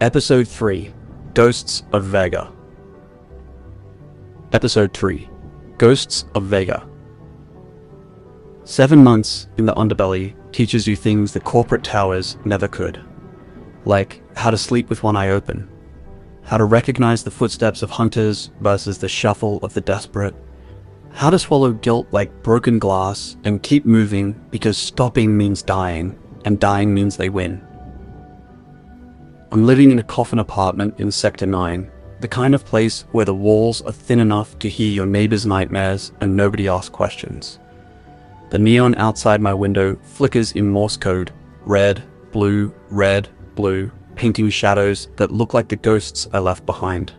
Episode 3, Ghosts of Vega. Episode 3, Ghosts of Vega. 7 months in the underbelly teaches you things that corporate towers never could. Like how to sleep with one eye open, how to recognize the footsteps of hunters versus the shuffle of the desperate, how to swallow guilt like broken glass and keep moving because stopping means dying, and dying means they win. I'm living in a coffin apartment in Sector 9, the kind of place where the walls are thin enough to hear your neighbor's nightmares and nobody asks questions. The neon outside my window flickers in Morse code, red, blue, painting shadows that look like the ghosts I left behind.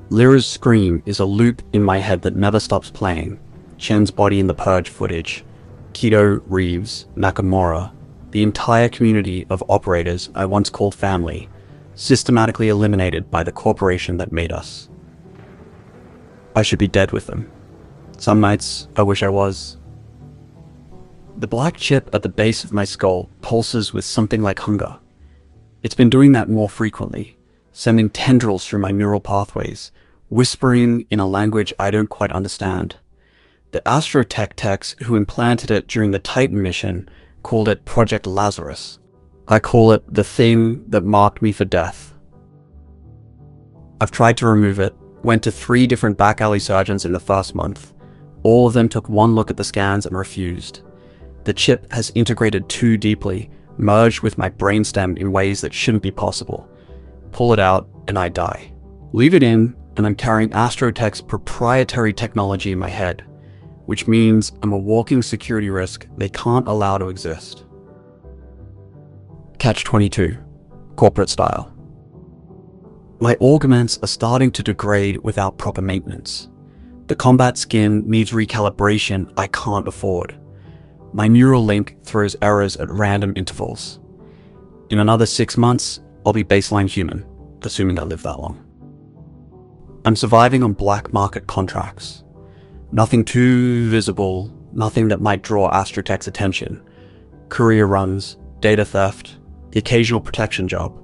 Lyra's scream is a loop in my head that never stops playing. Chen's body in the Purge footage, Kido, Reeves, Nakamura, the entire community of operators I once called family, systematically eliminated by the corporation that made us. I should be dead with them. Some nights I wish I was. The black chip at the base of my skull pulses with something like hunger. It's been doing that more frequently, sending tendrils through my neural pathways, whispering in a language I don't quite understand. The AstroTech techs who implanted it during the Titan mission called it Project Lazarus. I call it the thing that marked me for death. I've tried to remove it, went to 3 different back alley surgeons in the first month. All of them took one look at the scans and refused. The chip has integrated too deeply, merged with my brainstem in ways that shouldn't be possible. Pull it out and I die. Leave it in and I'm carrying AstroTech's proprietary technology in my head, which means I'm a walking security risk they can't allow to exist. Catch-22, corporate style. My augments are starting to degrade without proper maintenance. The combat skin needs recalibration I can't afford. My neural link throws errors at random intervals. In another 6 months, I'll be baseline human, assuming I live that long. I'm surviving on black market contracts. Nothing too visible, nothing that might draw AstroTech's attention. Courier runs, data theft, the occasional protection job.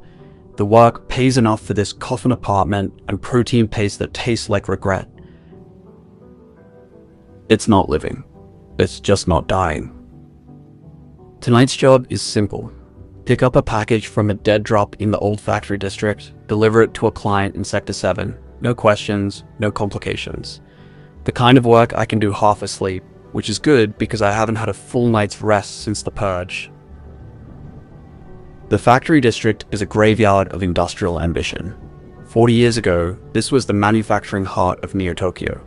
The work pays enough for this coffin apartment and protein paste that tastes like regret. It's not living. It's just not dying. Tonight's job is simple. Pick up a package from a dead drop in the old factory district, deliver it to a client in Sector 7. No questions, no complications. The kind of work I can do half asleep, which is good because I haven't had a full night's rest since the Purge. The factory district is a graveyard of industrial ambition. 40 years ago, this was the manufacturing heart of Neo-Tokyo.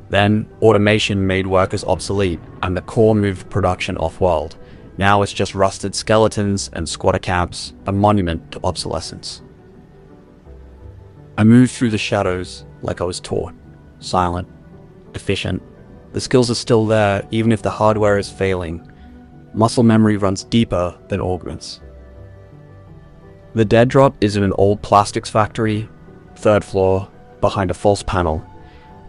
Then, automation made workers obsolete, and the core moved production off-world. Now it's just rusted skeletons and squatter camps, a monument to obsolescence. I moved through the shadows like I was taught. Silent, efficient. The skills are still there, even if the hardware is failing. Muscle memory runs deeper than augments. The dead drop is in an old plastics factory, 3rd floor, behind a false panel.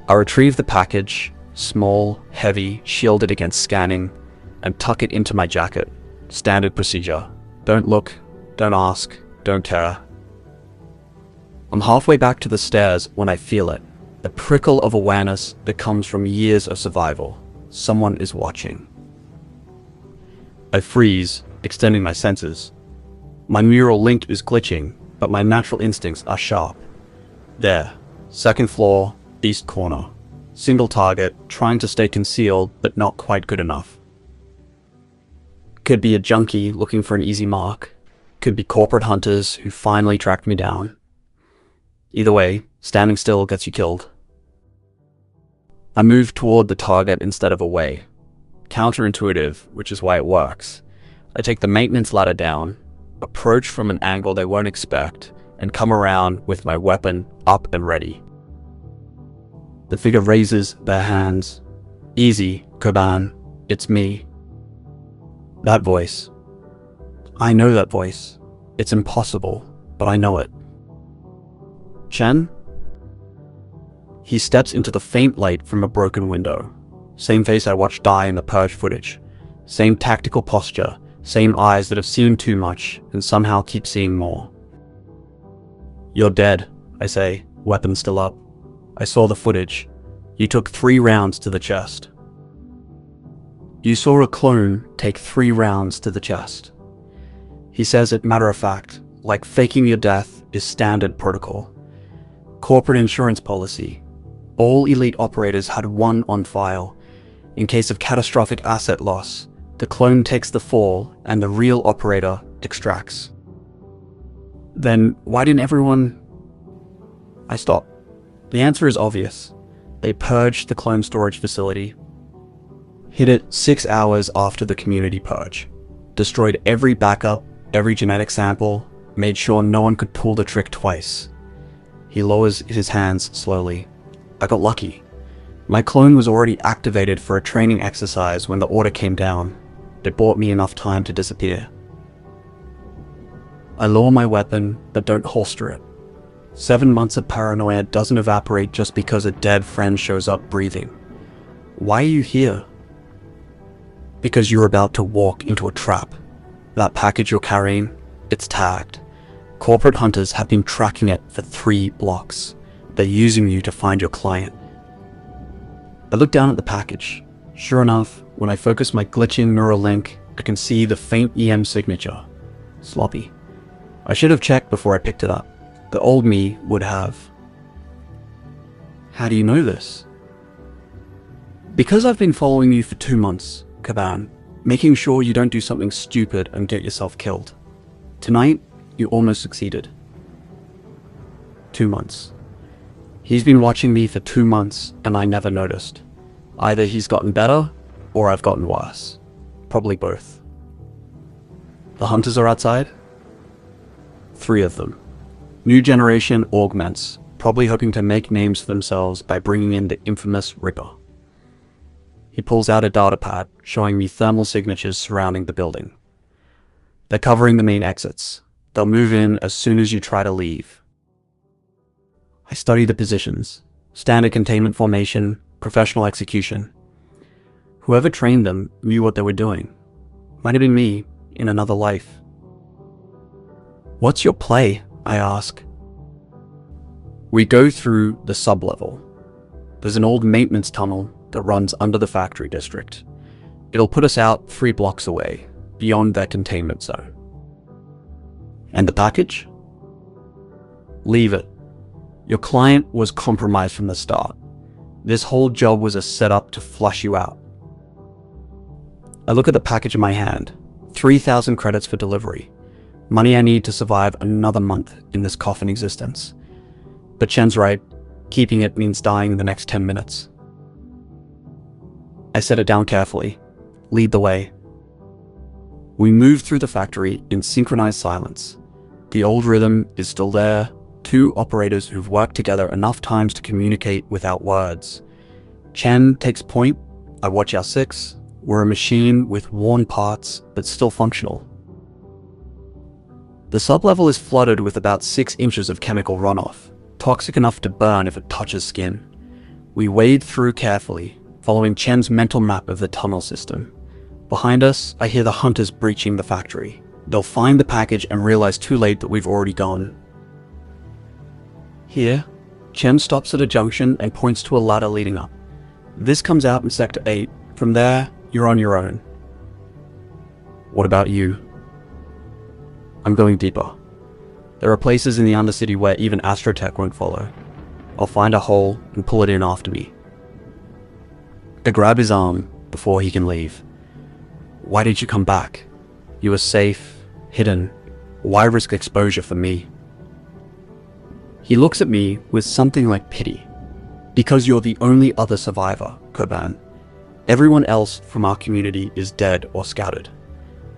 I retrieve the package, small, heavy, shielded against scanning, and tuck it into my jacket. Standard procedure. Don't look, don't ask, don't tear. I'm halfway back to the stairs when I feel it. The prickle of awareness that comes from years of survival. Someone is watching. I freeze, extending my senses. My neural link is glitching, but my natural instincts are sharp. There, 2nd floor, east corner. Single target, trying to stay concealed, but not quite good enough. Could be a junkie looking for an easy mark. Could be corporate hunters who finally tracked me down. Either way, standing still gets you killed. I move toward the target instead of away. Counterintuitive, which is why it works. I take the maintenance ladder down, approach from an angle they won't expect, and come around with my weapon up and ready. The figure raises their hands. Easy, Koban. It's me. That voice. I know that voice. It's impossible, but I know it. Chen? He steps into the faint light from a broken window. Same face I watched die in the Purge footage. Same tactical posture, Same eyes that have seen too much and somehow keep seeing more. "You're dead," I say, weapon still up. "I saw the footage. You took 3 rounds to the chest." "You saw a clone take 3 rounds to the chest." He says it matter of fact, like faking your death is standard protocol. Corporate insurance policy. All elite operators had 1 on file. In case of catastrophic asset loss, the clone takes the fall and the real operator extracts. Then why didn't everyone... I stop. The answer is obvious. They purged the clone storage facility. Hit it 6 hours after the community purge. Destroyed every backup, every genetic sample, made sure no one could pull the trick twice. He lowers his hands slowly. I got lucky. My clone was already activated for a training exercise when the order came down. It bought me enough time to disappear. I lower my weapon, but don't holster it. 7 months of paranoia doesn't evaporate just because a dead friend shows up breathing. Why are you here? Because you're about to walk into a trap. That package you're carrying, it's tagged. Corporate hunters have been tracking it for 3 blocks. They're using you to find your client. I look down at the package. Sure enough, when I focus my glitching neural link, I can see the faint EM signature. Sloppy. I should have checked before I picked it up. The old me would have. How do you know this? Because I've been following you for 2 months, Koban, making sure you don't do something stupid and get yourself killed. Tonight, you almost succeeded. 2 months. He's been watching me for 2 months and I never noticed. Either he's gotten better or I've gotten worse. Probably both. The hunters are outside? 3 of them. New generation augments, probably hoping to make names for themselves by bringing in the infamous Ripper. He pulls out a data pad showing me thermal signatures surrounding the building. They're covering the main exits. They'll move in as soon as you try to leave. I study the positions. Standard containment formation, professional execution. Whoever trained them knew what they were doing. Might have been me, in another life. "What's your play?" I ask. We go through the sub-level. There's an old maintenance tunnel that runs under the factory district. It'll put us out 3 blocks away, beyond their containment zone. And the package? Leave it. Your client was compromised from the start. This whole job was a setup to flush you out. I look at the package in my hand. 3,000 credits for delivery. Money I need to survive another month in this coffin existence. But Chen's right. Keeping it means dying in the next 10 minutes. I set it down carefully. Lead the way. We move through the factory in synchronized silence. The old rhythm is still there. 2 operators who've worked together enough times to communicate without words. Chen takes point. I watch our 6. We're a machine with worn parts, but still functional. The sublevel is flooded with about 6 inches of chemical runoff, toxic enough to burn if it touches skin. We wade through carefully, following Chen's mental map of the tunnel system. Behind us, I hear the hunters breaching the factory. They'll find the package and realize too late that we've already gone. Here, Chen stops at a junction and points to a ladder leading up. This comes out in Sector 8. From there, you're on your own. What about you? I'm going deeper. There are places in the Undercity where even AstroTech won't follow. I'll find a hole and pull it in after me. I grab his arm before he can leave. Why did you come back? You were safe, hidden. Why risk exposure for me? He looks at me with something like pity. Because you're the only other survivor, Koban. Everyone else from our community is dead or scouted.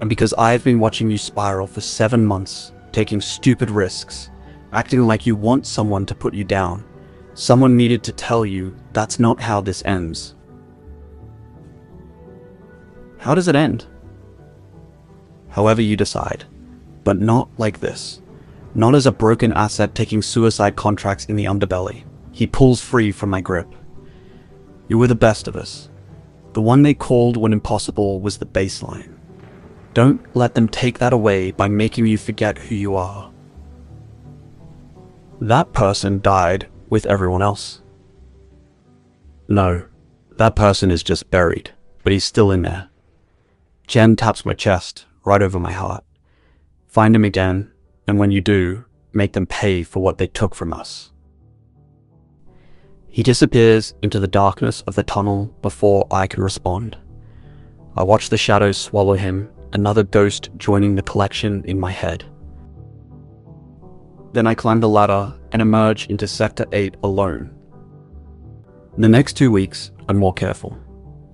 And because I've been watching you spiral for 7 months, taking stupid risks, acting like you want someone to put you down, someone needed to tell you that's not how this ends. How does it end? However you decide, but not like this. Not as a broken asset taking suicide contracts in the underbelly. He pulls free from my grip. You were the best of us. The one they called when impossible was the baseline. Don't let them take that away by making you forget who you are. That person died with everyone else. No, that person is just buried, but he's still in there. Chen taps my chest, right over my heart. Find him again, and when you do, make them pay for what they took from us. He disappears into the darkness of the tunnel before I can respond. I watch the shadows swallow him, another ghost joining the collection in my head. Then I climb the ladder and emerge into Sector 8 alone. The next 2 weeks, I'm more careful.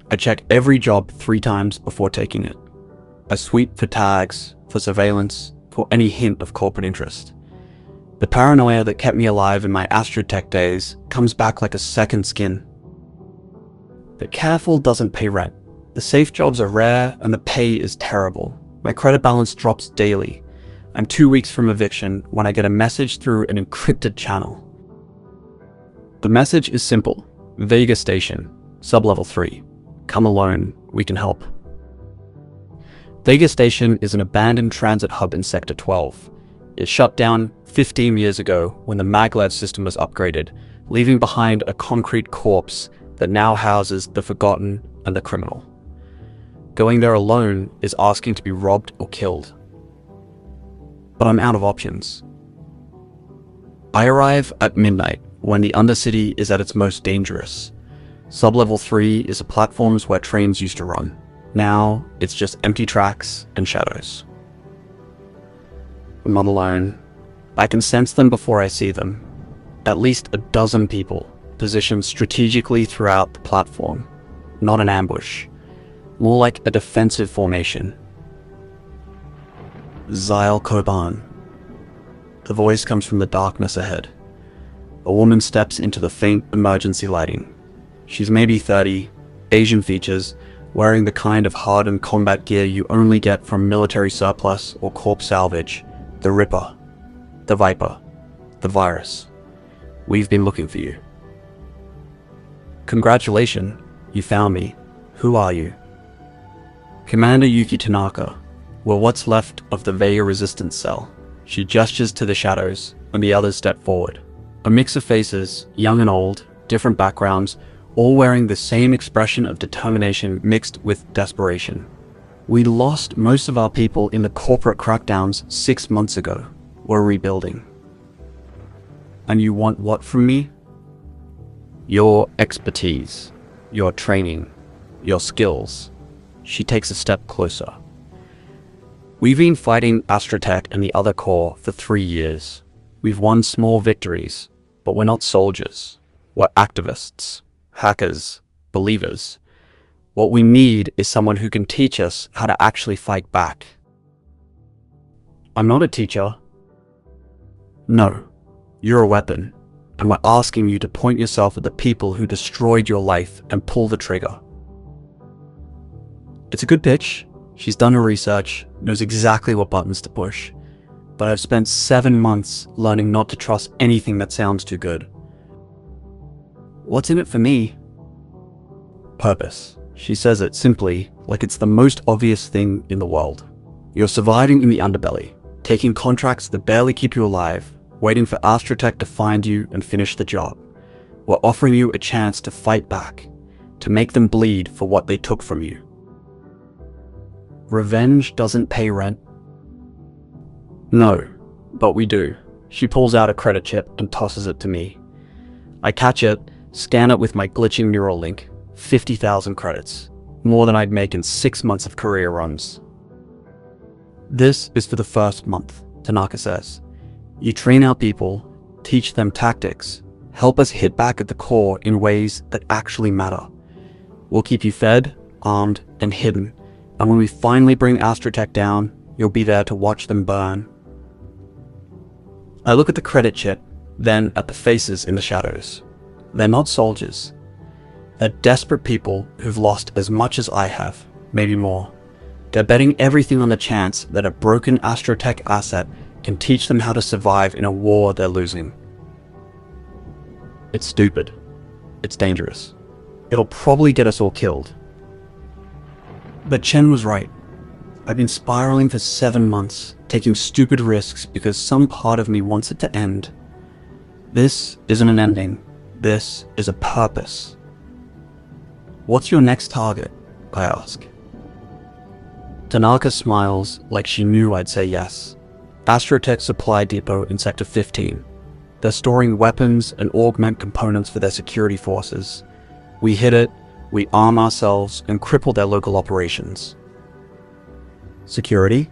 I check every job 3 times before taking it. I sweep for tags, for surveillance, for any hint of corporate interest. The paranoia that kept me alive in my AstroTech days comes back like a second skin. The careful doesn't pay rent. The safe jobs are rare and the pay is terrible. My credit balance drops daily. I'm 2 weeks from eviction when I get a message through an encrypted channel. The message is simple. Vega Station, Sublevel 3. Come alone, we can help. Vega Station is an abandoned transit hub in Sector 12. It shut down 15 years ago when the maglev system was upgraded, leaving behind a concrete corpse that now houses the forgotten and the criminal. Going there alone is asking to be robbed or killed. But I'm out of options. I arrive at midnight when the Undercity is at its most dangerous. Sublevel 3 is the platforms where trains used to run. Now, it's just empty tracks and shadows. I'm not alone. I can sense them before I see them. At least a dozen people, positioned strategically throughout the platform. Not an ambush. More like a defensive formation. Zyl Koban. The voice comes from the darkness ahead. A woman steps into the faint emergency lighting. She's maybe 30, Asian features, wearing the kind of hardened combat gear you only get from military surplus or corpse salvage. The Ripper. The Viper. The Virus. We've been looking for you. Congratulations, you found me. Who are you? Commander Yuki Tanaka. We're what's left of the Vega resistance cell. She gestures to the shadows, and the others step forward. A mix of faces, young and old, different backgrounds, all wearing the same expression of determination mixed with desperation. We lost most of our people in the corporate crackdowns 6 months ago. We're rebuilding. And you want what from me? Your expertise, your training, your skills. She takes a step closer. We've been fighting AstroTech and the other core for 3 years. We've won small victories, but we're not soldiers. We're activists, hackers, believers. What we need is someone who can teach us how to actually fight back. I'm not a teacher. No, you're a weapon, and we're asking you to point yourself at the people who destroyed your life and pull the trigger. It's a good pitch. She's done her research, knows exactly what buttons to push, but I've spent 7 months learning not to trust anything that sounds too good. What's in it for me? Purpose. She says it simply, like it's the most obvious thing in the world. You're surviving in the underbelly, taking contracts that barely keep you alive, waiting for AstroTech to find you and finish the job. We're offering you a chance to fight back, to make them bleed for what they took from you. Revenge doesn't pay rent. No, but we do. She pulls out a credit chip and tosses it to me. I catch it, scan it with my glitching neural link. 50,000 credits. More than I'd make in 6 months of career runs. This is for the first month, Tanaka says. You train our people, teach them tactics, help us hit back at the core in ways that actually matter. We'll keep you fed, armed, and hidden, and when we finally bring AstroTech down, you'll be there to watch them burn. I look at the credit chip, then at the faces in the shadows. They're not soldiers. They're desperate people who've lost as much as I have, maybe more. They're betting everything on the chance that a broken AstroTech asset can teach them how to survive in a war they're losing. It's stupid. It's dangerous. It'll probably get us all killed. But Chen was right. I've been spiraling for 7 months, taking stupid risks because some part of me wants it to end. This isn't an ending. This is a purpose. What's your next target? I ask. Tanaka smiles like she knew I'd say yes. AstroTech supply depot in Sector 15. They're storing weapons and augment components for their security forces. We hit it, we arm ourselves, and cripple their local operations. Security?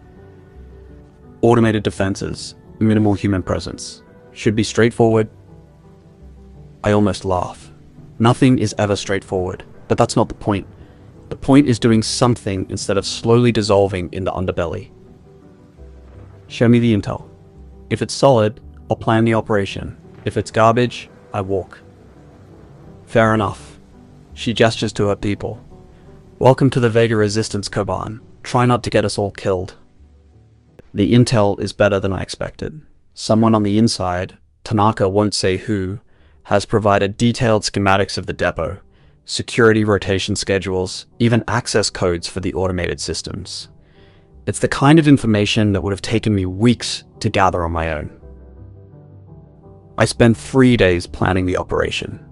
Automated defenses, minimal human presence. Should be straightforward. I almost laugh. Nothing is ever straightforward, but that's not the point. The point is doing something instead of slowly dissolving in the underbelly. Show me the intel. If it's solid, I'll plan the operation. If it's garbage, I walk. Fair enough. She gestures to her people. Welcome to the Vega resistance, Koban. Try not to get us all killed. The intel is better than I expected. Someone on the inside, Tanaka won't say who, has provided detailed schematics of the depot, security rotation schedules, even access codes for the automated systems. It's the kind of information that would have taken me weeks to gather on my own. I spent 3 days planning the operation.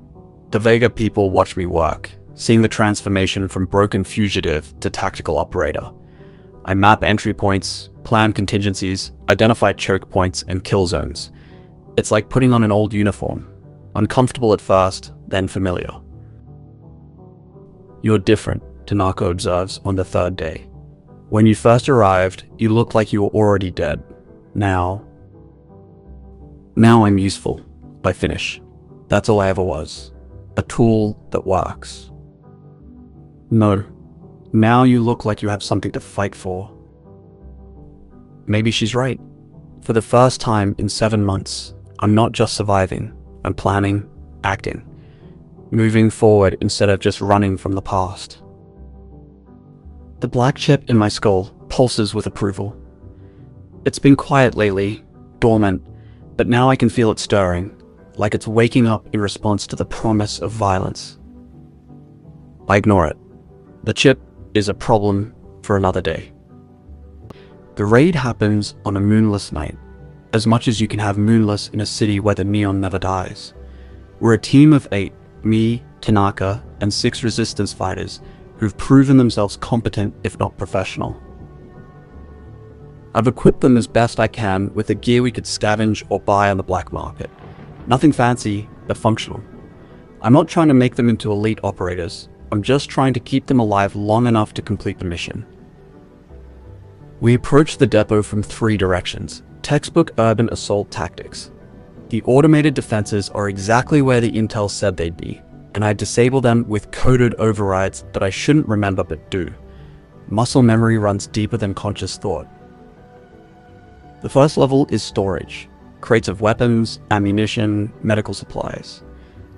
The Vega people watch me work, seeing the transformation from broken fugitive to tactical operator. I map entry points, plan contingencies, identify choke points and kill zones. It's like putting on an old uniform. Uncomfortable at first, then familiar. You're different, Tanaka observes on the 3rd day. When you first arrived, you looked like you were already dead. Now I'm useful. I finish. That's all I ever was. A tool that works. No. Now you look like you have something to fight for. Maybe she's right. For the first time in 7 months, I'm not just surviving. I'm planning, acting. Moving forward instead of just running from the past. The black chip in my skull pulses with approval. It's been quiet lately, dormant, but now I can feel it stirring, like it's waking up in response to the promise of violence. I ignore it. The chip is a problem for another day. The raid happens on a moonless night, as much as you can have moonless in a city where the neon never dies. We're a team of 8, me, Tanaka, and 6 resistance fighters who've proven themselves competent if not professional. I've equipped them as best I can with the gear we could scavenge or buy on the black market. Nothing fancy, but functional. I'm not trying to make them into elite operators. I'm just trying to keep them alive long enough to complete the mission. We approach the depot from 3 directions. Textbook urban assault tactics. The automated defenses are exactly where the intel said they'd be, and I disable them with coded overrides that I shouldn't remember but do. Muscle memory runs deeper than conscious thought. The first level is storage. Crates of weapons, ammunition, medical supplies.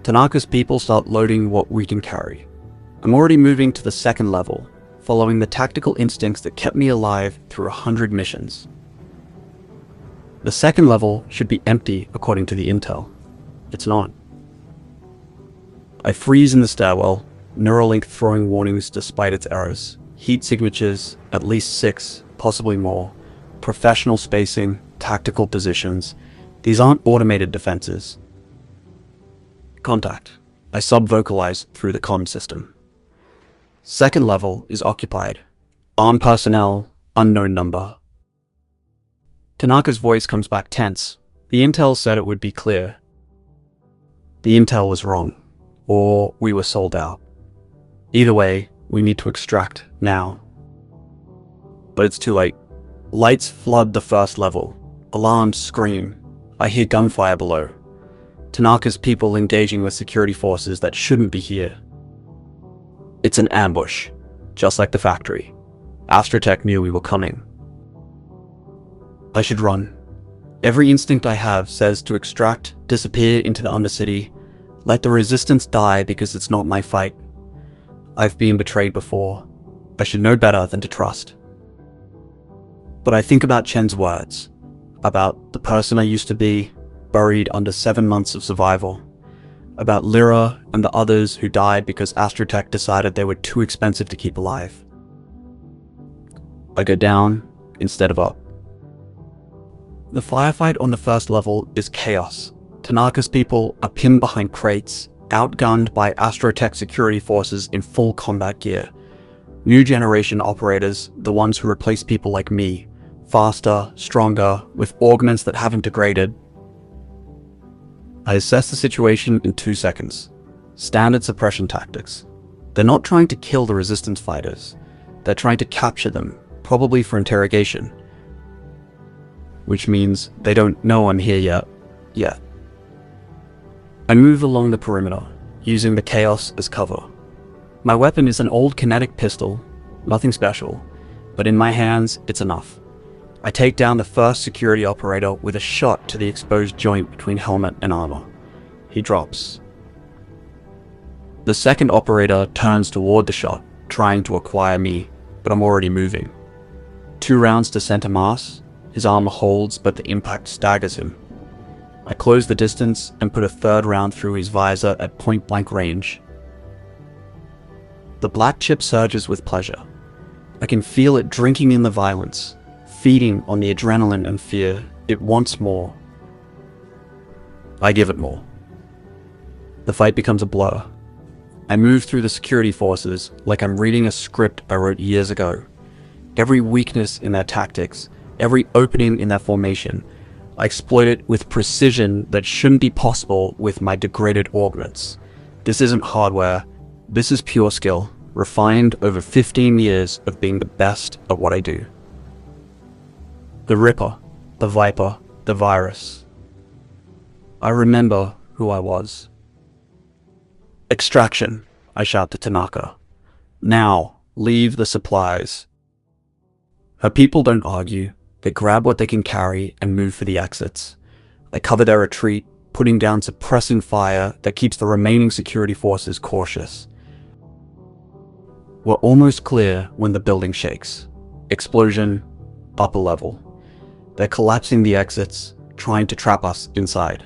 Tanaka's people start loading what we can carry. I'm already moving to the 2nd level, following the tactical instincts that kept me alive through 100 missions. The 2nd level should be empty according to the intel. It's not. I freeze in the stairwell, Neuralink throwing warnings despite its errors. Heat signatures, at least 6, possibly more. Professional spacing, tactical positions. These aren't automated defenses. Contact. I sub-vocalize through the comm system. 2nd level is occupied. Armed personnel, unknown number. Tanaka's voice comes back tense. The intel said it would be clear. The intel was wrong. Or we were sold out. Either way, we need to extract now. But it's too late. Lights flood the 1st level. Alarms scream. I hear gunfire below. Tanaka's people engaging with security forces that shouldn't be here. It's an ambush, just like the factory. AstroTech knew we were coming. I should run. Every instinct I have says to extract, disappear into the Undercity, let the resistance die because it's not my fight. I've been betrayed before. I should know better than to trust. But I think about Chen's words, about the person I used to be, buried under 7 months of survival, about Lyra and the others who died because AstroTech decided they were too expensive to keep alive. I go down instead of up. The firefight on the first level is chaos. Tanaka's people are pinned behind crates, outgunned by AstroTech security forces in full combat gear. New generation operators, the ones who replace people like me, faster, stronger, with augments that haven't degraded. I assess the situation in 2 seconds. Standard suppression tactics. They're not trying to kill the resistance fighters. They're trying to capture them, probably for interrogation. Which means they don't know I'm here yet. I move along the perimeter, using the chaos as cover. My weapon is an old kinetic pistol, nothing special, but in my hands, it's enough. I take down the first security operator with a shot to the exposed joint between helmet and armor. He drops. The second operator turns toward the shot, trying to acquire me, but I'm already moving. 2 rounds to center mass. His armor holds, but the impact staggers him. I close the distance and put a 3rd round through his visor at point-blank range. The black chip surges with pleasure. I can feel it drinking in the violence, feeding on the adrenaline and fear. It wants more. I give it more. The fight becomes a blur. I move through the security forces like I'm reading a script I wrote years ago. Every weakness in their tactics, every opening in their formation, I exploit it with precision that shouldn't be possible with my degraded augments. This isn't hardware, this is pure skill, refined over 15 years of being the best at what I do. The Ripper, the Viper, the Virus. I remember who I was. Extraction, I shout to Tanaka. Now, leave the supplies. Her people don't argue. They grab what they can carry and move for the exits. They cover their retreat, putting down suppressing fire that keeps the remaining security forces cautious. We're almost clear when the building shakes. Explosion, upper level. They're collapsing the exits, trying to trap us inside.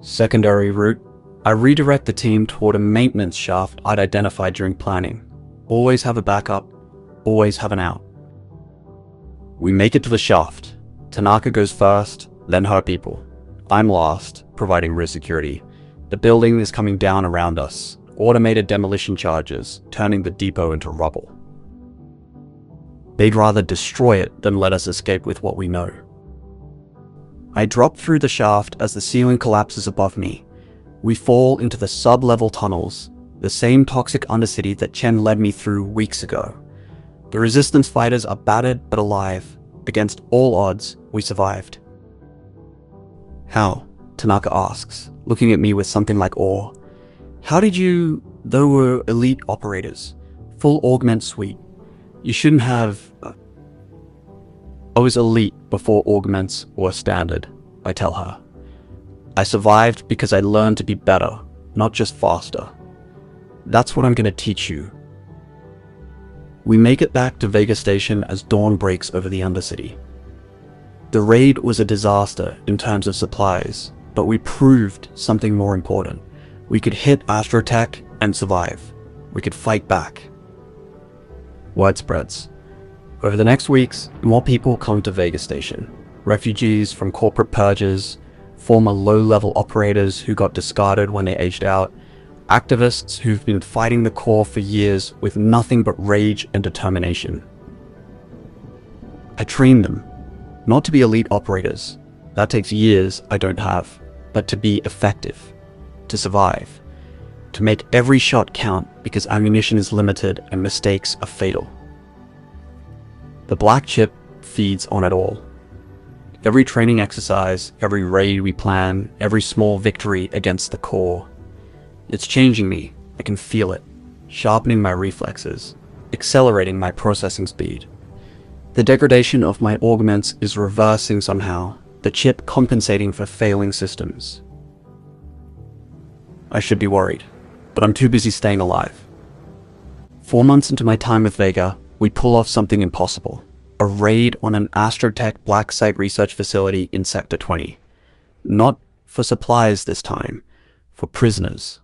Secondary route. I redirect the team toward a maintenance shaft I'd identified during planning. Always have a backup, always have an out. We make it to the shaft. Tanaka goes first, then her people. I'm last, providing rear security. The building is coming down around us. Automated demolition charges, turning the depot into rubble. They'd rather destroy it than let us escape with what we know. I drop through the shaft as the ceiling collapses above me. We fall into the sub-level tunnels, the same toxic undercity that Chen led me through weeks ago. The resistance fighters are battered but alive. Against all odds, we survived. How? Tanaka asks, looking at me with something like awe. How did you, though we're elite operators, full augment suite, you shouldn't have... I was elite before augments were standard, I tell her. I survived because I learned to be better, not just faster. That's what I'm going to teach you. We make it back to Vega Station as dawn breaks over the Undercity. The raid was a disaster in terms of supplies, but we proved something more important. We could hit AstroTech and survive. We could fight back. Word spreads. Over the next weeks, more people come to Vega Station. Refugees from corporate purges, former low-level operators who got discarded when they aged out, activists who've been fighting the core for years with nothing but rage and determination. I trained them, not to be elite operators. That takes years I don't have, but to be effective, to survive, to make every shot count because ammunition is limited and mistakes are fatal. The black chip feeds on it all. Every training exercise, every raid we plan, every small victory against the core. It's changing me. I can feel it, sharpening my reflexes, accelerating my processing speed. The degradation of my augments is reversing somehow, the chip compensating for failing systems. I should be worried, but I'm too busy staying alive. 4 months into my time with Vega, we pull off something impossible. A raid on an AstroTech black site research facility in Sector 20. Not for supplies this time, for prisoners.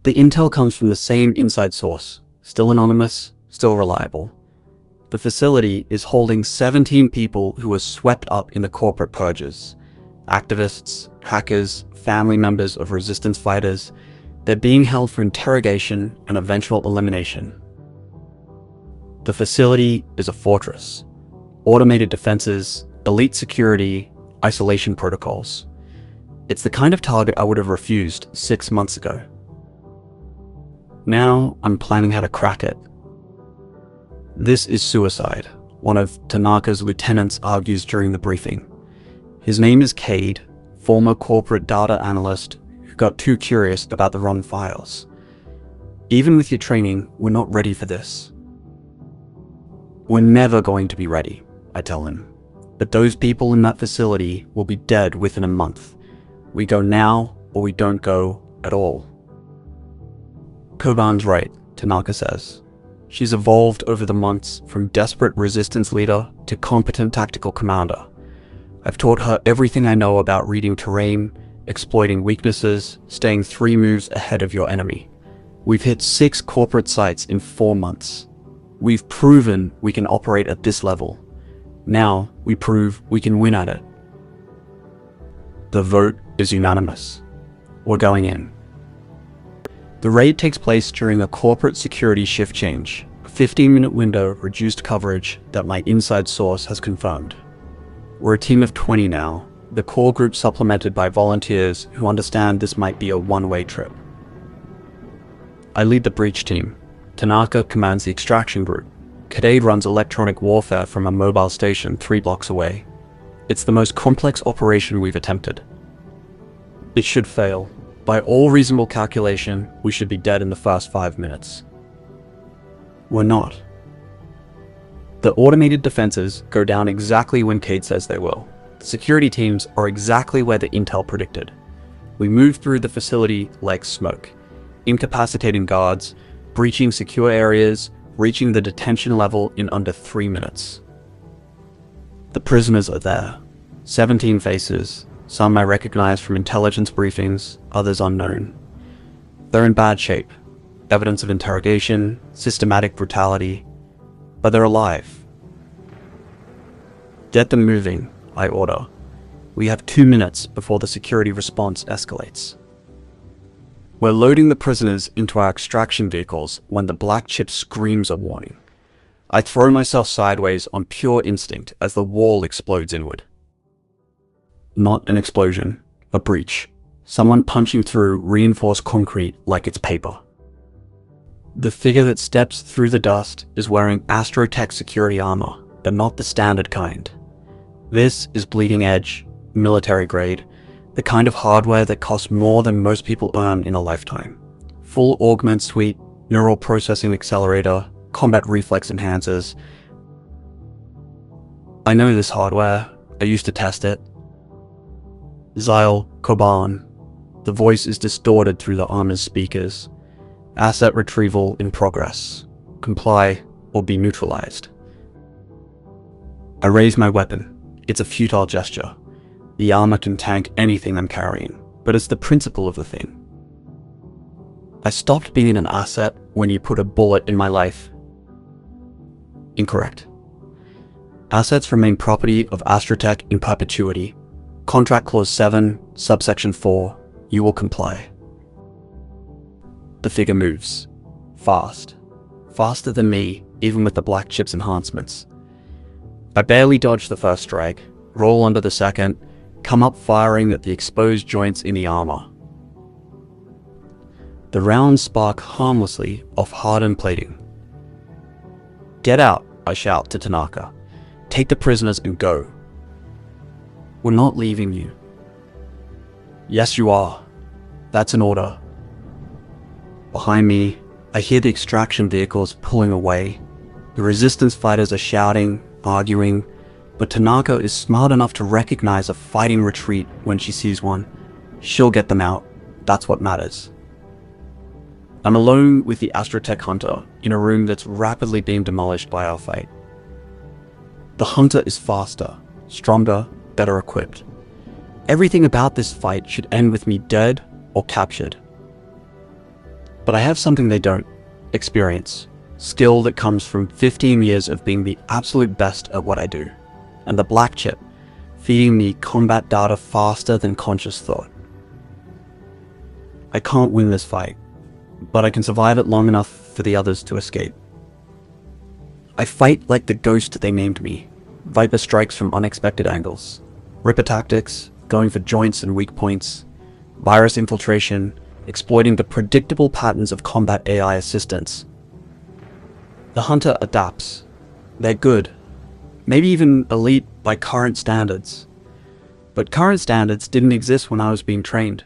The intel comes from the same inside source, still anonymous, still reliable. The facility is holding 17 people who were swept up in the corporate purges. Activists, hackers, family members of resistance fighters. They're being held for interrogation and eventual elimination. The facility is a fortress. Automated defenses, elite security, isolation protocols. It's the kind of target I would have refused 6 months ago. Now I'm planning how to crack it. This is suicide, one of Tanaka's lieutenants argues during the briefing. His name is Cade, former corporate data analyst who got too curious about the wrong files. Even with your training, we're not ready for this. We're never going to be ready, I tell him. But those people in that facility will be dead within a month. We go now, or we don't go at all. Koban's right, Tanaka says. She's evolved over the months from desperate resistance leader to competent tactical commander. I've taught her everything I know about reading terrain, exploiting weaknesses, staying 3 moves ahead of your enemy. We've hit 6 corporate sites in 4 months. We've proven we can operate at this level. Now we prove we can win at it. The vote is unanimous. We're going in. The raid takes place during a corporate security shift change, a 15-minute window of reduced coverage that my inside source has confirmed. We're a team of 20 now, the core group supplemented by volunteers who understand this might be a one-way trip. I lead the breach team. Tanaka commands the extraction group. Cade runs electronic warfare from a mobile station 3 blocks away. It's the most complex operation we've attempted. It should fail. By all reasonable calculation, we should be dead in the first 5 minutes. We're not. The automated defenses go down exactly when Cade says they will. The security teams are exactly where the intel predicted. We move through the facility like smoke, incapacitating guards, breaching secure areas, reaching the detention level in under 3 minutes. The prisoners are there. 17 faces, some I recognize from intelligence briefings, others unknown. They're in bad shape. Evidence of interrogation, systematic brutality, but they're alive. Get them moving, I order. We have 2 minutes before the security response escalates. We're loading the prisoners into our extraction vehicles when the black chip screams a warning. I throw myself sideways on pure instinct as the wall explodes inward. Not an explosion, a breach. Someone punching through reinforced concrete like it's paper. The figure that steps through the dust is wearing AstroTech security armor, but not the standard kind. This is bleeding edge, military grade, the kind of hardware that costs more than most people earn in a lifetime. Full augment suite, neural processing accelerator, combat reflex enhancers. I know this hardware, I used to test it. Zyl Koban. The voice is distorted through the armor's speakers. Asset retrieval in progress. Comply or be neutralized. I raise my weapon. It's a futile gesture. The armor can tank anything I'm carrying, but it's the principle of the thing. I stopped being an asset when you put a bullet in my life. Incorrect. Assets remain property of AstroTech in perpetuity. Contract Clause 7, subsection 4, you will comply. The figure moves. Fast. Faster than me, even with the black chip's enhancements. I barely dodge the first strike, roll under the second, come up firing at the exposed joints in the armor. The rounds spark harmlessly off hardened plating. Get out, I shout to Tanaka. Take the prisoners and go. We're not leaving you. Yes, you are. That's an order. Behind me, I hear the extraction vehicles pulling away. The resistance fighters are shouting, arguing, but Tanaka is smart enough to recognize a fighting retreat when she sees one. She'll get them out. That's what matters. I'm alone with the AstroTech hunter in a room that's rapidly being demolished by our fight. The hunter is faster, stronger, better equipped. Everything about this fight should end with me dead or captured. But I have something they don't: experience, skill that comes from 15 years of being the absolute best at what I do, and the black chip, feeding me combat data faster than conscious thought. I can't win this fight, but I can survive it long enough for the others to escape. I fight like the ghost they named me, Viper strikes from unexpected angles, Ripper tactics, going for joints and weak points, virus infiltration, exploiting the predictable patterns of combat AI assistance. The hunter adapts. They're good, maybe even elite by current standards. But current standards didn't exist when I was being trained.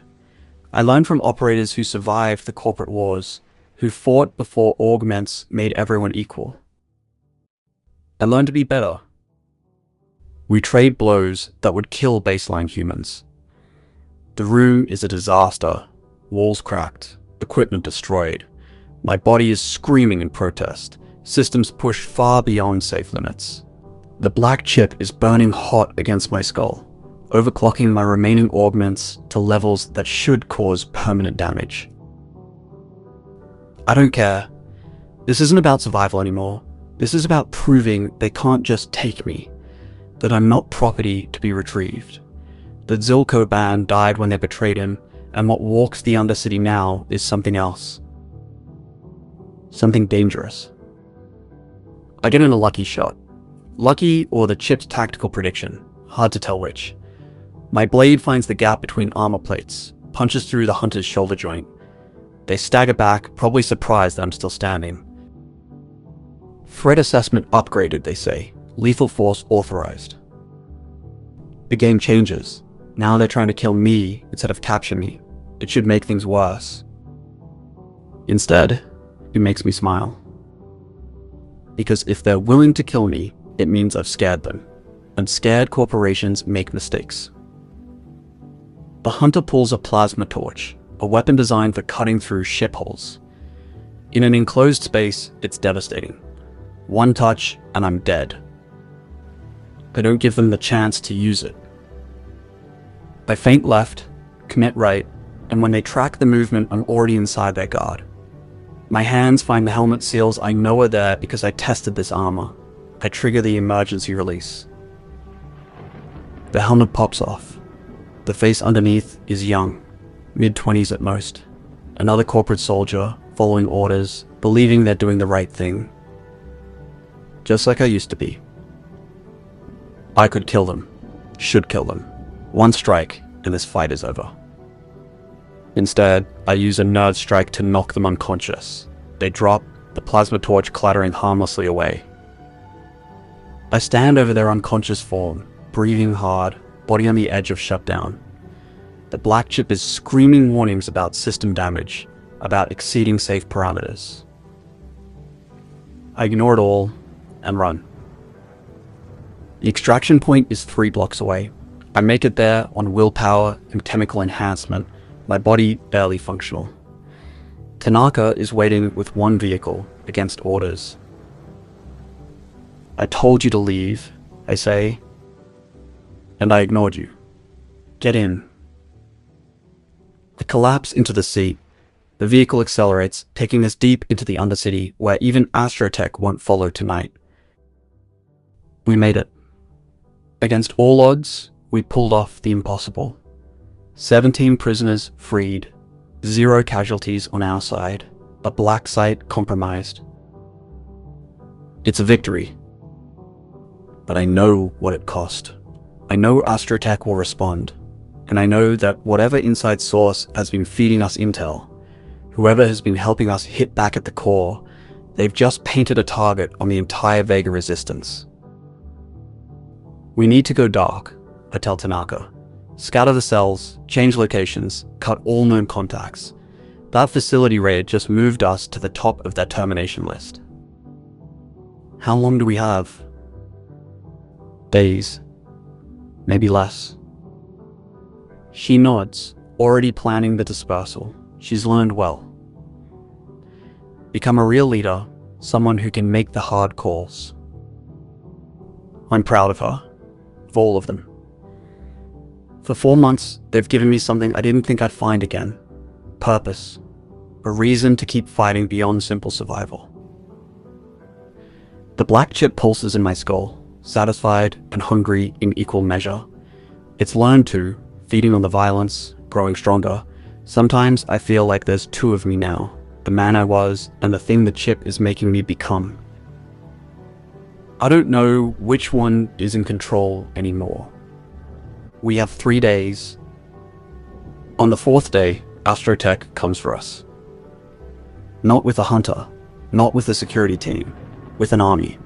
I learned from operators who survived the corporate wars, who fought before augments made everyone equal. I learned to be better. We trade blows that would kill baseline humans. The room is a disaster. Walls cracked, equipment destroyed. My body is screaming in protest. Systems pushed far beyond safe limits. The black chip is burning hot against my skull, overclocking my remaining augments to levels that should cause permanent damage. I don't care. This isn't about survival anymore. This is about proving they can't just take me, that I'm not property to be retrieved. That Zyl Koban died when they betrayed him, and what walks the Undercity now is something else. Something dangerous. I get in a lucky shot. Lucky or the chip's tactical prediction, hard to tell which. My blade finds the gap between armor plates, punches through the hunter's shoulder joint. They stagger back, probably surprised that I'm still standing. Threat assessment upgraded, they say. Lethal force authorized. The game changes. Now they're trying to kill me instead of capture me. It should make things worse. Instead, it makes me smile. Because if they're willing to kill me, it means I've scared them. And scared corporations make mistakes. The hunter pulls a plasma torch, a weapon designed for cutting through ship holes. In an enclosed space, it's devastating. One touch, and I'm dead. I don't give them the chance to use it. They feint left, commit right, and when they track the movement, I'm already inside their guard. My hands find the helmet seals I know are there because I tested this armor. I trigger the emergency release. The helmet pops off. The face underneath is young, mid-20s at most. Another corporate soldier, following orders, believing they're doing the right thing. Just like I used to be. I could kill them. Should kill them. One strike, and this fight is over. Instead, I use a nerd strike to knock them unconscious. They drop, the plasma torch clattering harmlessly away. I stand over their unconscious form, breathing hard, body on the edge of shutdown. The black chip is screaming warnings about system damage, about exceeding safe parameters. I ignore it all and run. The extraction point is 3 blocks away. I make it there on willpower and chemical enhancement, my body barely functional. Tanaka is waiting with one vehicle against orders. I told you to leave, I say, and I ignored you. Get in. I collapse into the seat. The vehicle accelerates, taking us deep into the Undercity, where even AstroTech won't follow tonight. We made it. Against all odds, we pulled off the impossible. 17 prisoners freed, 0 casualties on our side, a black site compromised. It's a victory. But I know what it cost. I know AstroTech will respond, and I know that whatever inside source has been feeding us intel, whoever has been helping us hit back at the core, they've just painted a target on the entire Vega resistance. We need to go dark, I tell Tanaka. Scatter the cells, change locations, cut all known contacts. That facility raid just moved us to the top of their termination list. How long do we have? Days. Maybe less. She nods, already planning the dispersal. She's learned well. Become a real leader, someone who can make the hard calls. I'm proud of her. Of all of them. For 4 months, they've given me something I didn't think I'd find again. Purpose. A reason to keep fighting beyond simple survival. The black chip pulses in my skull, satisfied and hungry in equal measure. It's learned to, feeding on the violence, growing stronger. Sometimes I feel like there's two of me now, the man I was and the thing the chip is making me become. I don't know which one is in control anymore. We have 3 days. On the 4th day, AstroTech comes for us. Not with a hunter, not with a security team, with an army.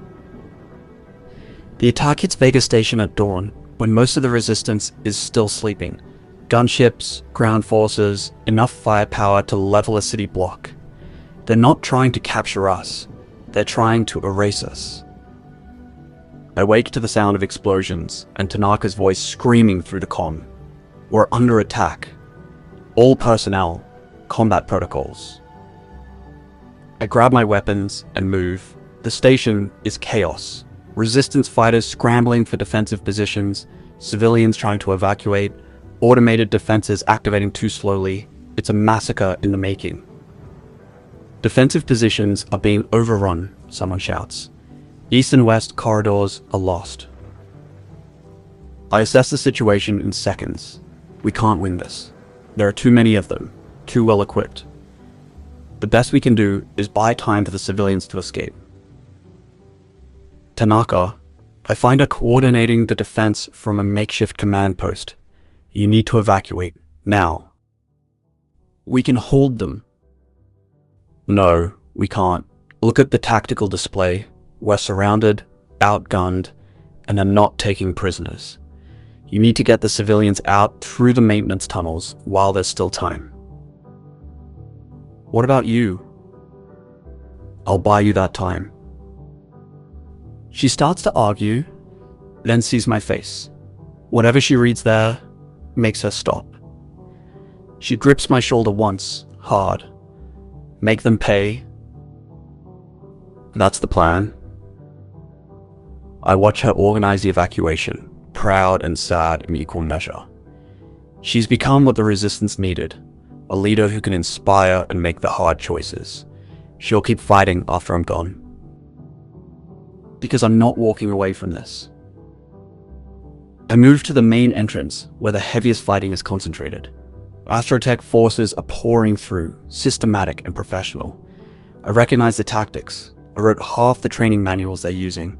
The attack hits Vega station at dawn, when most of the resistance is still sleeping. Gunships, ground forces, enough firepower to level a city block. They're not trying to capture us, they're trying to erase us. I wake to the sound of explosions and Tanaka's voice screaming through the comm. We're under attack. All personnel, combat protocols. I grab my weapons and move. The station is chaos. Resistance fighters scrambling for defensive positions, civilians trying to evacuate, automated defenses activating too slowly. It's a massacre in the making. Defensive positions are being overrun, someone shouts. East and west corridors are lost. I assess the situation in seconds. We can't win this. There are too many of them, too well equipped. The best we can do is buy time for the civilians to escape. Tanaka, I find her coordinating the defense from a makeshift command post. You need to evacuate, now. We can hold them. No, we can't. Look at the tactical display. We're surrounded, outgunned, and are not taking prisoners. You need to get the civilians out through the maintenance tunnels while there's still time. What about you? I'll buy you that time. She starts to argue, then sees my face. Whatever she reads there makes her stop. She grips my shoulder once, hard. Make them pay. That's the plan. I watch her organize the evacuation, proud and sad in equal measure. She's become what the resistance needed, a leader who can inspire and make the hard choices. She'll keep fighting after I'm gone. Because I'm not walking away from this. I move to the main entrance, where the heaviest fighting is concentrated. AstroTech forces are pouring through, systematic and professional. I recognize the tactics. I wrote half the training manuals they're using.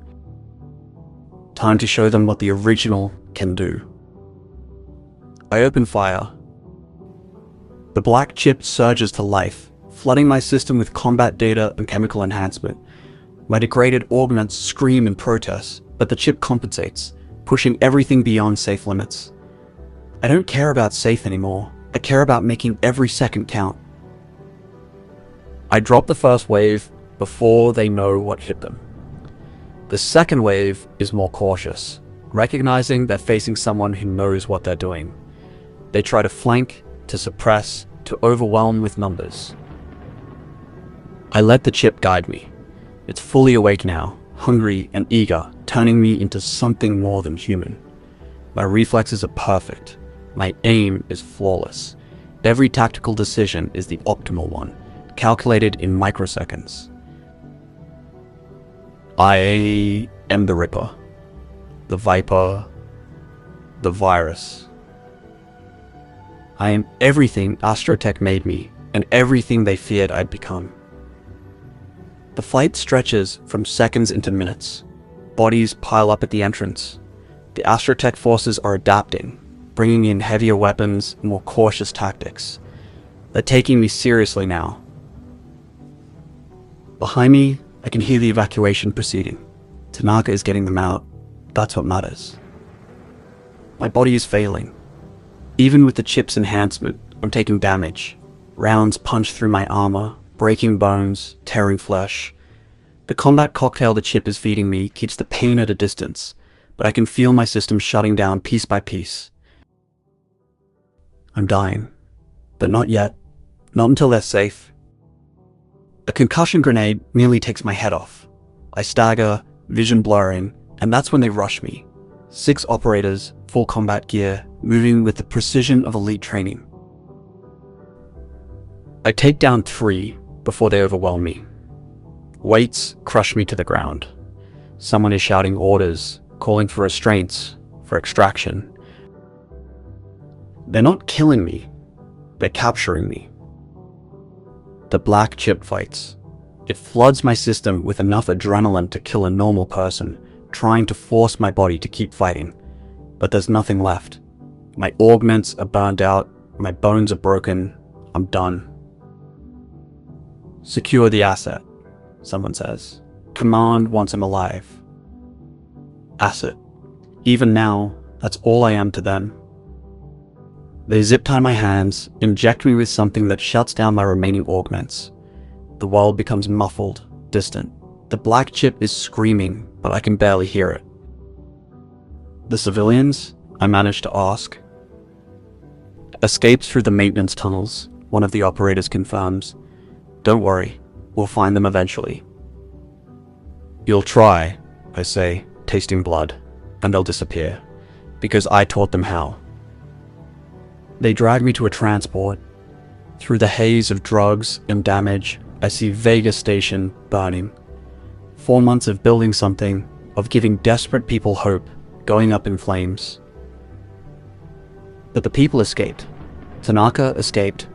Time to show them what the original can do. I open fire. The black chip surges to life, flooding my system with combat data and chemical enhancement. My degraded augments scream in protest, but the chip compensates, pushing everything beyond safe limits. I don't care about safe anymore. I care about making every second count. I drop the first wave before they know what hit them. The second wave is more cautious, recognizing they're facing someone who knows what they're doing. They try to flank, to suppress, to overwhelm with numbers. I let the chip guide me. It's fully awake now, hungry and eager, turning me into something more than human. My reflexes are perfect. My aim is flawless. Every tactical decision is the optimal one, calculated in microseconds. I am the Ripper, the Viper, the Virus. I am everything AstroTech made me, and everything they feared I'd become. The fight stretches from seconds into minutes. Bodies pile up at the entrance. The AstroTech forces are adapting, bringing in heavier weapons and more cautious tactics. They're taking me seriously now. Behind me, I can hear the evacuation proceeding. Tanaka is getting them out. That's what matters. My body is failing. Even with the chip's enhancement, I'm taking damage. Rounds punch through my armor, breaking bones, tearing flesh. The combat cocktail the chip is feeding me keeps the pain at a distance, but I can feel my system shutting down piece by piece. I'm dying. But not yet. Not until they're safe. A concussion grenade nearly takes my head off. I stagger, vision blurring, and that's when they rush me. 6 operators, full combat gear, moving with the precision of elite training. I take down 3 before they overwhelm me. Weights crush me to the ground. Someone is shouting orders, calling for restraints, for extraction. They're not killing me, they're capturing me. The black chip fights. It floods my system with enough adrenaline to kill a normal person, trying to force my body to keep fighting. But there's nothing left. My augments are burned out, my bones are broken, I'm done. Secure the asset, someone says. Command wants him alive. Asset. Even now, that's all I am to them. They zip tie my hands, inject me with something that shuts down my remaining augments. The world becomes muffled, distant. The black chip is screaming, but I can barely hear it. The civilians? I managed to ask. Escaped through the maintenance tunnels, one of the operators confirms. Don't worry, we'll find them eventually. You'll try, I say, tasting blood, and they'll disappear, because I taught them how. They drag me to a transport. Through the haze of drugs and damage, I see Vega station burning. 4 months of building something, of giving desperate people hope, going up in flames. But the people escaped. Tanaka escaped.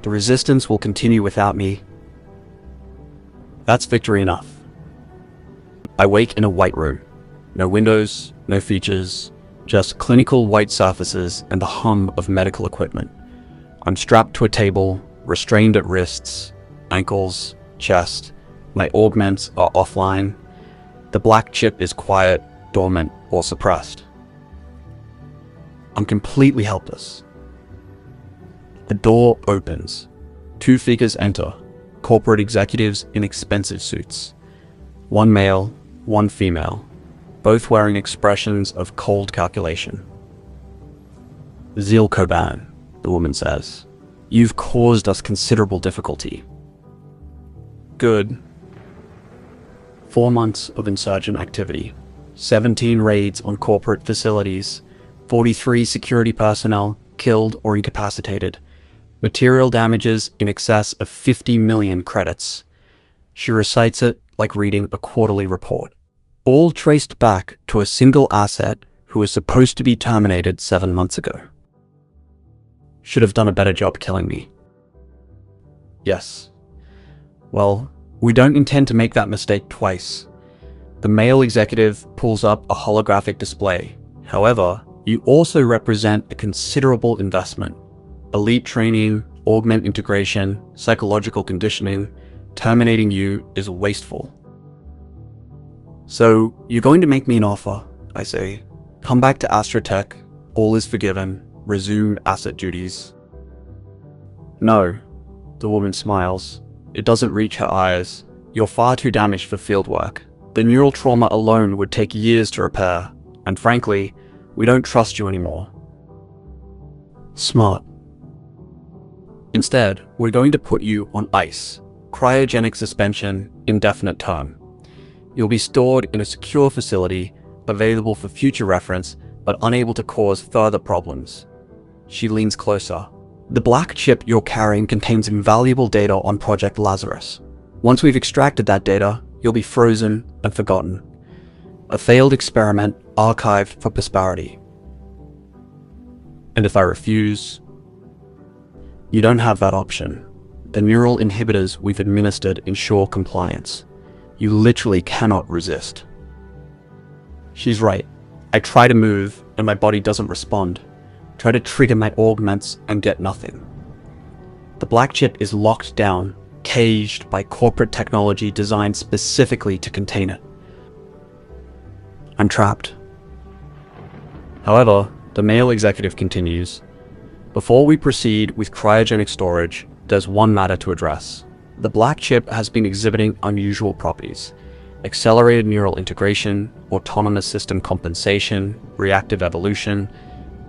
The resistance will continue without me. That's victory enough. I wake in a white room. No windows, no features, just clinical white surfaces and the hum of medical equipment. I'm strapped to a table, restrained at wrists, ankles, chest. My augments are offline. The black chip is quiet, dormant, or suppressed. I'm completely helpless. The door opens. 2 figures enter, corporate executives in expensive suits. 1 male, 1 female, both wearing expressions of cold calculation. Zyl Koban, the woman says. You've caused us considerable difficulty. Good. 4 months of insurgent activity. 17 raids on corporate facilities. 43 security personnel killed or incapacitated. Material damages in excess of 50 million credits. She recites it like reading a quarterly report. All traced back to a single asset who was supposed to be terminated 7 months ago. Should have done a better job killing me. Yes. Well, we don't intend to make that mistake twice. The male executive pulls up a holographic display. However, you also represent a considerable investment. Elite training, augment integration, psychological conditioning. Terminating you is wasteful. So, you're going to make me an offer, I say. Come back to AstroTech, all is forgiven, resume asset duties. No, the woman smiles. It doesn't reach her eyes. You're far too damaged for fieldwork. The neural trauma alone would take years to repair, and frankly, we don't trust you anymore. Smart. Instead, we're going to put you on ice. Cryogenic suspension, indefinite term. You'll be stored in a secure facility, available for future reference, but unable to cause further problems. She leans closer. The black chip you're carrying contains invaluable data on Project Lazarus. Once we've extracted that data, you'll be frozen and forgotten. A failed experiment archived for prosperity. And if I refuse? You don't have that option. The neural inhibitors we've administered ensure compliance. You literally cannot resist. She's right. I try to move, and my body doesn't respond. Try to trigger my augments and get nothing. The black chip is locked down, caged by corporate technology designed specifically to contain it. I'm trapped. However, the male executive continues. Before we proceed with cryogenic storage, there's one matter to address. The black chip has been exhibiting unusual properties. Accelerated neural integration, autonomous system compensation, reactive evolution.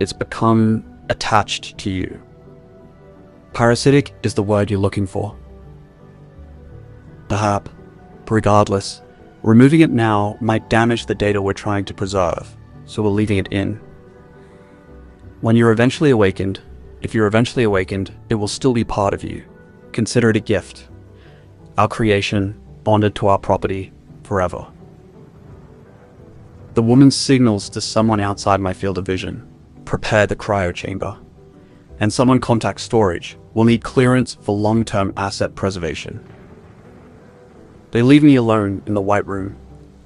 It's become attached to you. Parasitic is the word you're looking for. Perhaps, regardless, removing it now might damage the data we're trying to preserve, so we're leaving it in. When you're eventually awakened, if you're eventually awakened, it will still be part of you. Consider it a gift. Our creation, bonded to our property, forever. The woman signals to someone outside my field of vision, prepare the cryo chamber. And someone contacts storage, will need clearance for long-term asset preservation. They leave me alone in the white room.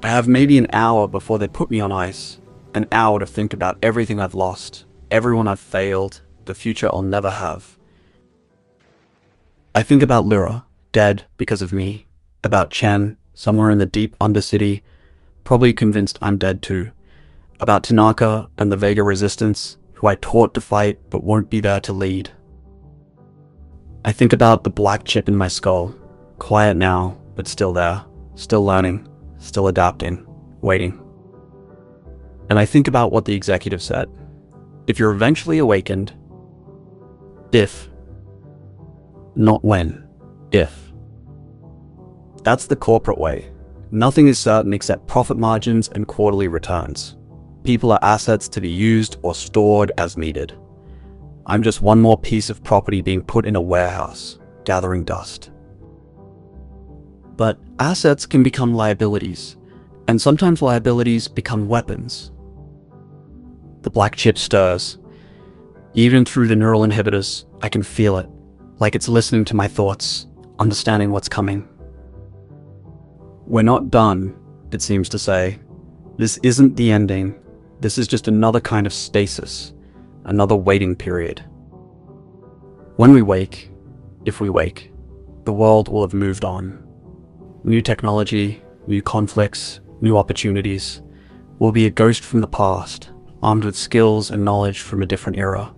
I have maybe an hour before they put me on ice, an hour to think about everything I've lost, everyone I've failed, the future I'll never have. I think about Lyra, dead because of me, about Chen, somewhere in the deep undercity, probably convinced I'm dead too, about Tanaka and the Vega resistance, who I taught to fight but won't be there to lead. I think about the black chip in my skull, quiet now, but still there, still learning, still adapting, waiting. And I think about what the executive said. If you're eventually awakened, if, not when, if. That's the corporate way. Nothing is certain except profit margins and quarterly returns. People are assets to be used or stored as needed. I'm just one more piece of property being put in a warehouse, gathering dust. But assets can become liabilities, and sometimes liabilities become weapons. The black chip stirs. Even through the neural inhibitors, I can feel it, like it's listening to my thoughts, understanding what's coming. We're not done, it seems to say. This isn't the ending. This is just another kind of stasis, another waiting period. When we wake, if we wake, the world will have moved on. New technology, new conflicts, new opportunities. We'll be a ghost from the past, armed with skills and knowledge from a different era.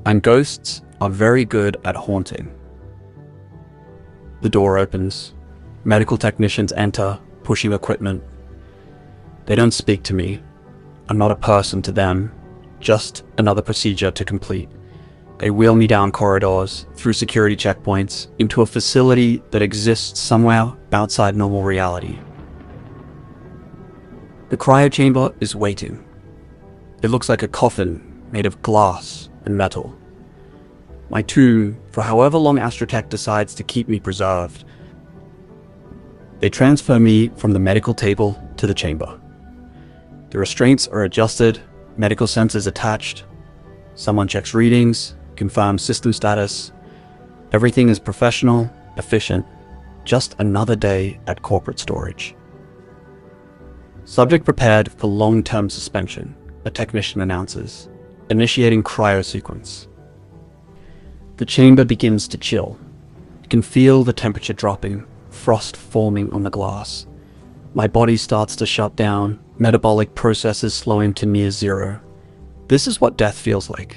And ghosts are very good at haunting. The door opens. Medical technicians enter, pushing equipment. They don't speak to me. I'm not a person to them, just another procedure to complete. They wheel me down corridors, through security checkpoints, into a facility that exists somewhere outside normal reality. The cryo chamber is waiting. It looks like a coffin made of glass and metal. My tomb, for however long AstroTech decides to keep me preserved. They transfer me from the medical table to the chamber. The restraints are adjusted, medical sensors attached. Someone checks readings, confirms system status. Everything is professional, efficient. Just another day at corporate storage. Subject prepared for long-term suspension, a technician announces, initiating cryo sequence. The chamber begins to chill. You can feel the temperature dropping, frost forming on the glass. My body starts to shut down, metabolic processes slowing to near zero. This is what death feels like.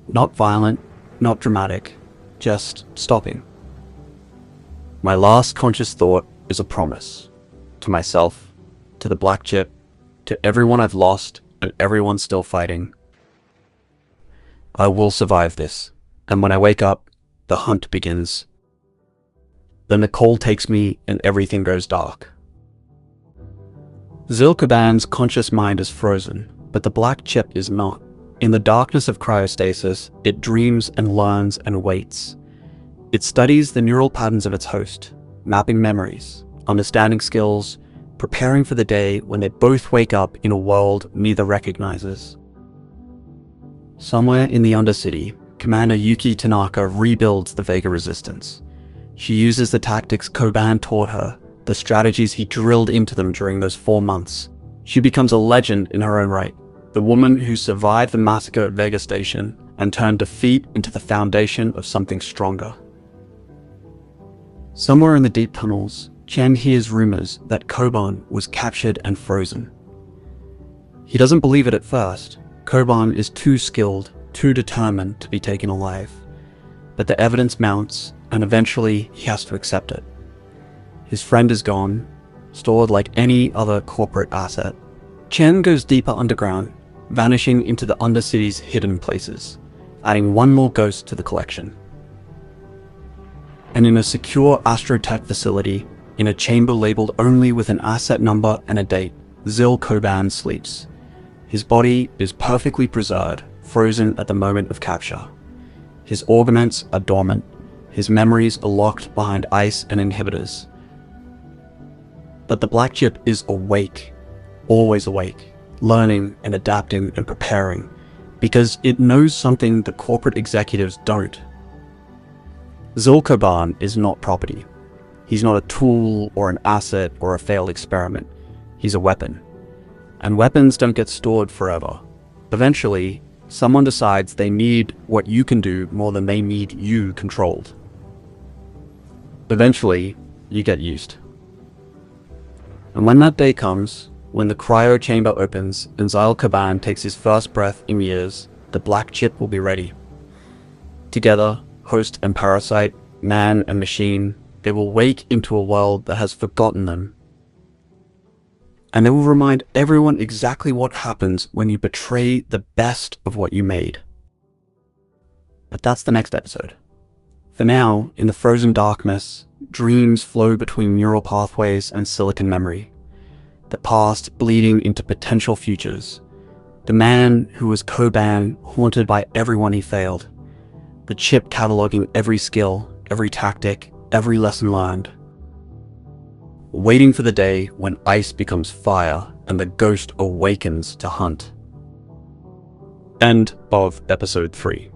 Not violent, not dramatic, just stopping. My last conscious thought is a promise. To myself, to the black chip, to everyone I've lost and everyone still fighting. I will survive this, and when I wake up, the hunt begins. Then the cold takes me and everything goes dark. Zyl Koban's conscious mind is frozen, but the black chip is not. In the darkness of cryostasis, it dreams and learns and waits. It studies the neural patterns of its host, mapping memories, understanding skills, preparing for the day when they both wake up in a world neither recognizes. Somewhere in the Undercity, Commander Yuki Tanaka rebuilds the Vega resistance. She uses the tactics Koban taught her, the strategies he drilled into them during those 4 months. She becomes a legend in her own right, the woman who survived the massacre at Vega Station and turned defeat into the foundation of something stronger. Somewhere in the deep tunnels, Chen hears rumors that Koban was captured and frozen. He doesn't believe it at first. Koban is too skilled, too determined to be taken alive. But the evidence mounts, and eventually he has to accept it. His friend is gone, stored like any other corporate asset. Chen goes deeper underground, vanishing into the Undercity's hidden places, adding one more ghost to the collection. And in a secure AstroTech facility, in a chamber labeled only with an asset number and a date, Zyl Koban sleeps. His body is perfectly preserved, frozen at the moment of capture. His ornaments are dormant. His memories are locked behind ice and inhibitors. But the black chip is awake, always awake, learning and adapting and preparing, because it knows something the corporate executives don't. Zyl Koban is not property. He's not a tool or an asset or a failed experiment. He's a weapon. And weapons don't get stored forever. Eventually, someone decides they need what you can do more than they need you controlled. Eventually, you get used. And when that day comes, when the cryo chamber opens and Zyl Koban takes his first breath in years, the black chip will be ready. Together, host and parasite, man and machine, they will wake into a world that has forgotten them. And they will remind everyone exactly what happens when you betray the best of what you made. But that's the next episode. For now, in the frozen darkness, dreams flow between neural pathways and silicon memory. The past bleeding into potential futures. The man who was Koban, haunted by everyone he failed. The chip cataloging every skill, every tactic, every lesson learned. Waiting for the day when ice becomes fire and the ghost awakens to hunt. End of episode 3.